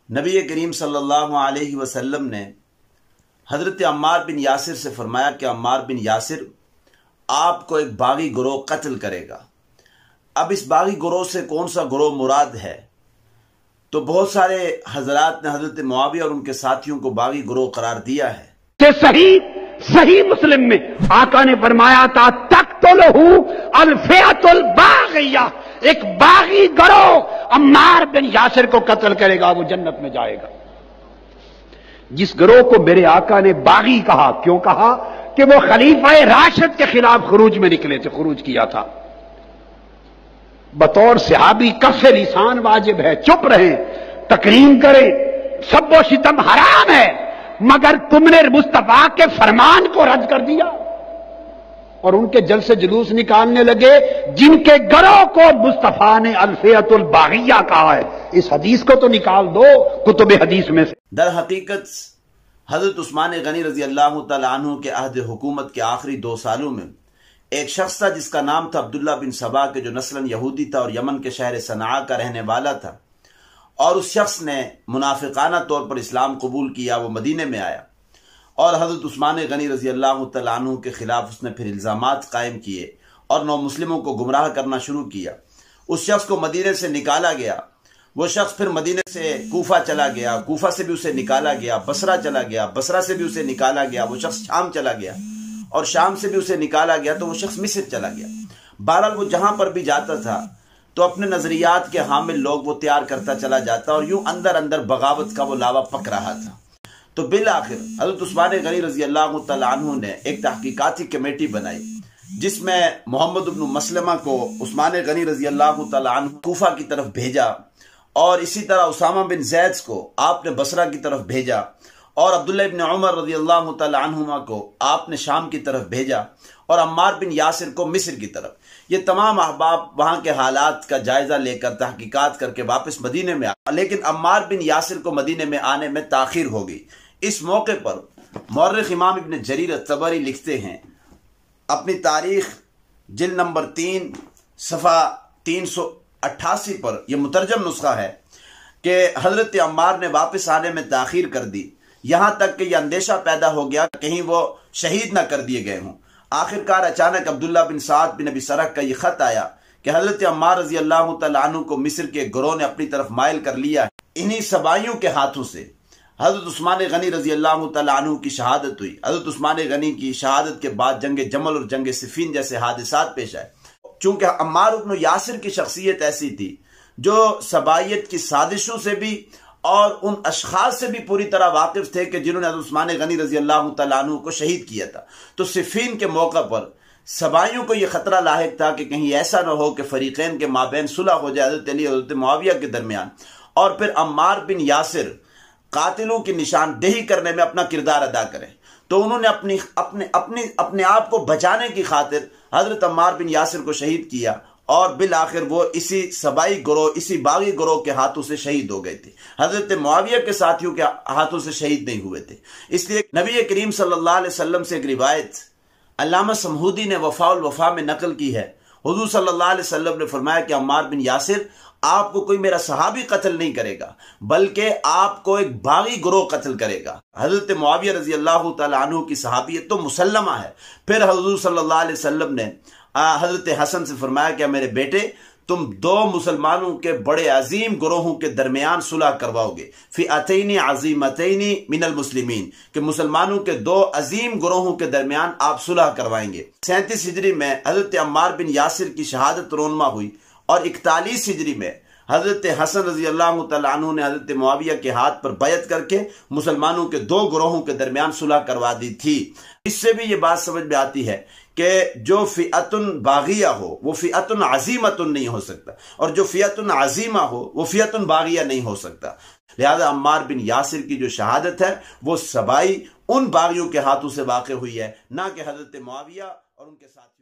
نبی کریم صلی اللہ علیہ وسلم نے حضرت عمار بن یاسر سے فرمایا کہ عمار بن یاسر آپ کو ایک باغی گروہ قتل کرے گا۔ اب اس باغی گروہ سے کون سا گروہ مراد ہے؟ تو بہت سارے حضرات نے حضرت معاویہ اور ان کے ساتھیوں کو باغی گروہ قرار دیا ہے کہ صحیح مسلم میں آقا نے فرمایا تھا تقتلہ الفئۃ الباغیہ، ایک باغی گروہ عمار بن یاسر کو قتل کرے گا، وہ جنت میں جائے گا۔ جس گروہ کو میرے آقا نے باغی کہا، کیوں کہا؟ کہ وہ خلیفہ راشد کے خلاف خروج میں نکلے تھے، خروج کیا تھا۔ بطور صحابی کف لسان واجب ہے، چپ رہیں، تکریم کریں، سب و شتم حرام ہے، مگر تم نے مصطفیٰ کے فرمان کو رد کر دیا اور ان کے جل سے جلوس نکالنے لگے جن کے گروہ کو مصطفیٰ نے الفئۃ الباغیہ کہا ہے۔ اس حدیث کو تو نکال دو کتب حدیث میں سے۔ در حقیقت حضرت عثمان غنی رضی اللہ تعالیٰ عنہ کے عہد حکومت کے آخری 2 سالوں میں ایک شخص تھا جس کا نام تھا عبداللہ بن سبا کے، جو نسلاً یہودی تھا اور یمن کے شہر صنعاء کا رہنے والا تھا، اور اس شخص نے منافقانہ طور پر اسلام قبول کیا۔ وہ مدینے میں آیا اور حضرت عثمان غنی رضی اللہ تعالیٰ عنہ کے خلاف اس نے پھر الزامات قائم کیے اور نو مسلموں کو گمراہ کرنا شروع کیا۔ اس شخص کو مدینے سے نکالا گیا، وہ شخص پھر مدینے سے کوفہ چلا گیا، کوفہ سے بھی اسے نکالا گیا، بصرہ چلا گیا، بصرہ سے بھی اسے نکالا گیا، وہ شخص شام چلا گیا اور شام سے بھی اسے نکالا گیا تو وہ شخص مصر چلا گیا۔ بہرحال وہ جہاں پر بھی جاتا تھا تو اپنے نظریات کے حامل لوگ وہ تیار کرتا چلا جاتا اور یوں اندر اندر بغاوت کا وہ لاوا پک رہا تھا۔ تو بالآخر حضرت عثمان غنی رضی اللہ تعالیٰ عنہ نے ایک تحقیقاتی کمیٹی بنائی جس میں محمد بن مسلمہ کو عثمان غنی رضی اللہ تعالیٰ عنہ کوفہ کی طرف بھیجا، اور اسی طرح اسامہ بن زید کو آپ نے بصرہ کی طرف بھیجا، اور عبداللہ ابن عمر رضی اللہ تعالیٰ عنہما کو آپ نے شام کی طرف بھیجا، اور عمار بن یاسر کو مصر کی طرف۔ یہ تمام احباب وہاں کے حالات کا جائزہ لے کر تحقیقات کر کے واپس مدینے میں آئے، لیکن عمار بن یاسر کو مدینے میں آنے میں تاخیر ہو گئی۔ اس موقع پر مورخ امام ابن جریر الطبری لکھتے ہیں اپنی تاریخ جلد نمبر 3 صفحہ 388 پر، یہ مترجم نسخہ ہے، کہ حضرت عمار نے واپس آنے میں تاخیر کر دی، یہاں تک کہ یہ اندیشہ پیدا ہو گیا کہیں وہ شہید نہ کر دیے گئے ہوں۔ آخرکار اچانک عبداللہ بن سعد بن ابی سرح کا یہ خط آیا کہ حضرت عمار رضی اللہ تعالیٰ عنہ کو مصر کے گروہ نے اپنی طرف مائل کر لیا ہے۔ انہی سبائیوں کے ہاتھوں سے حضرت عثمان غنی رضی اللہ تعالیٰ عنہ کی شہادت ہوئی۔ حضرت عثمان غنی کی شہادت کے بعد جنگ جمل اور جنگ صفین جیسے حادثات پیش آئے۔ چونکہ عمار بن یاسر کی شخصیت ایسی تھی جو سبائیت کی سازشوں سے بھی اور ان اشخاص سے بھی پوری طرح واقف تھے کہ جنہوں نے حضرت عثمان غنی رضی اللہ تعالیٰ عنہ کو شہید کیا تھا، تو صفین کے موقع پر سبائیوں کو یہ خطرہ لاحق تھا کہ کہیں ایسا نہ ہو کہ فریقین کے مابین صلح ہو جائے حضرت علی اور حضرت معاویہ کے درمیان، اور پھر عمار بن یاسر قاتلوں کی نشاندہی کرنے میں اپنا کردار ادا کریں۔ تو انہوں نے اپنے آپ کو بچانے کی خاطر حضرت عمار بن یاسر کو شہید کیا، اور بالآخر وہ اسی سبائی گروہ، اسی باغی گروہ کے ہاتھوں سے شہید ہو گئے تھے، حضرت معاویہ کے ساتھیوں کے ہاتھوں سے شہید نہیں ہوئے تھے۔ اس لیے نبی کریم صلی اللہ علیہ وسلم سے ایک روایت علامہ سمہودی نے وفاء الوفا میں نقل کی ہے۔ حضور صلی اللہ علیہ وسلم نے فرمایا کہ عمار بن یاسر آپ کو کوئی میرا صحابی قتل نہیں کرے گا، بلکہ آپ کو ایک باغی گروہ قتل کرے گا۔ حضرت معاویہ رضی اللہ تعالیٰ عنہ کی صحابیت تو مسلمہ ہے۔ پھر حضور صلی اللہ علیہ وسلم نے حضرت حسن سے فرمایا کہ میرے بیٹے، تم 2 مسلمانوں کے بڑے عظیم گروہوں کے درمیان صلح کرواؤ گے، فئتین عظیمتین من المسلمین، کہ مسلمانوں کے 2 عظیم گروہوں کے درمیان آپ صلح کروائیں گے۔ 37 ہجری میں حضرت عمار بن یاسر کی شہادت رونما ہوئی، اور 41 ہجری میں حضرت حسن رضی اللہ تعالیٰ عنہ نے حضرت معاویہ کے ہاتھ پر بیعت کر کے مسلمانوں کے 2 گروہوں کے درمیان صلح کروا دی تھی۔ اس سے بھی یہ بات سمجھ میں آتی ہے کہ جو فئتن باغیہ ہو وہ فئتن عظیمتن نہیں ہو سکتا، اور جو فئتن عظیمہ ہو وہ فئتن باغیہ نہیں ہو سکتا۔ لہذا عمار بن یاسر کی جو شہادت ہے وہ سبائی ان باغیوں کے ہاتھوں سے واقع ہوئی ہے، نہ کہ حضرت معاویہ اور ان کے ساتھ